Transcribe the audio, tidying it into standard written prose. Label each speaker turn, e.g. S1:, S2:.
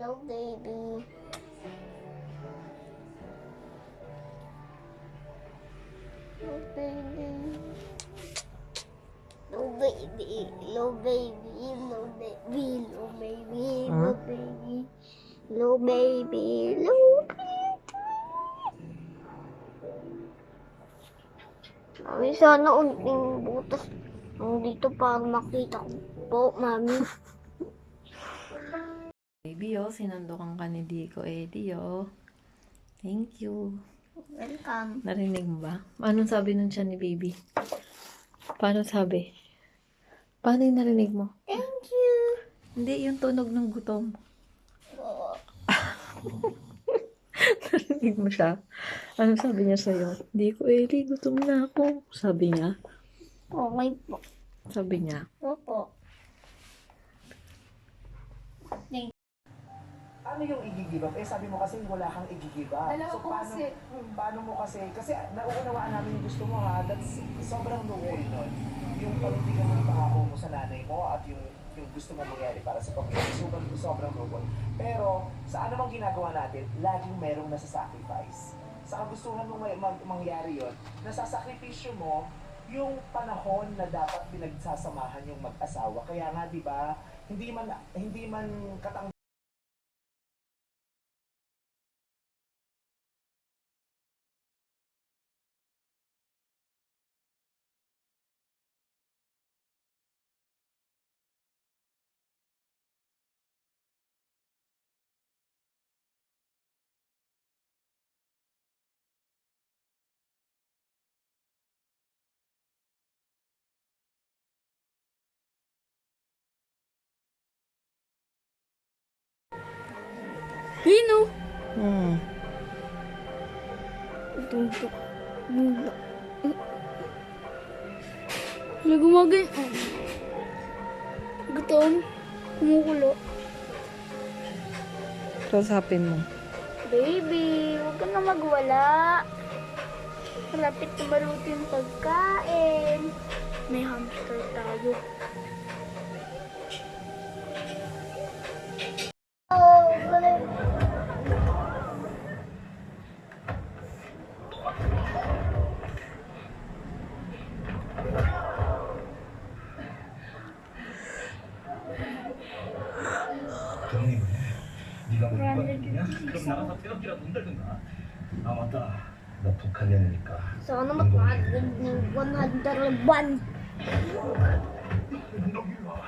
S1: Hello, baby. Hello, baby. Hello, baby. Hello, baby. Hello, baby. Hello, baby. Hello, baby. Hello, baby. Hello, baby. Ay, sana unting butas dito para makita ko po, mami.
S2: Baby, oh, sinandukan ka ni Dico Eddie, oh. Thank you.
S1: Welcome.
S2: Narinig mo ba? Anong sabi nun siya ni baby? Paano sabi? Paano yung narinig mo?
S1: Thank you.
S2: Hindi, yung tunog ng gutom.
S1: Oh,
S2: Narinig mo siya? Anong sabi niya sa'yo? Dico Eddie, gutom na ako. Sabi niya.
S1: okay po.
S2: Sabi niya.
S1: Opo.
S3: Ano yung i-give up? Eh sabi mo kasi wala kang i-give up. So paano mo kasi nauunawaan namin yung gusto mo ha, that's sobrang noble nun. Yung pagbibigyan mo ng pangako mo sa nanay mo at yung gusto mo mangyari para sa pamilya, sobrang noble. Pero sa ano mang ginagawa natin, laging merong nasa-sacrifice. Sa kagustuhan mo mangyari yon, nasasakripisyo mo yung panahon na dapat pinagsasamahan yung mag-asawa. Kaya nga 'di ba, hindi man katang
S1: Lino.
S2: Hmm.
S1: Ito. Mula. Nagumagay. Gutom. Kumukulo.
S2: Kausapin mo.
S1: Baby, huwag ka na magwala. Malapit na maluto yung pagkain. May hamster tayo. Oh, galing.
S4: 형님, 네가 뭐 육박이냐? 그럼 나랑 다 태극기라 논다든가. 아 맞다, 너 북한 년이니까.
S1: Sana mapagod ng 101.
S4: 운동이 와.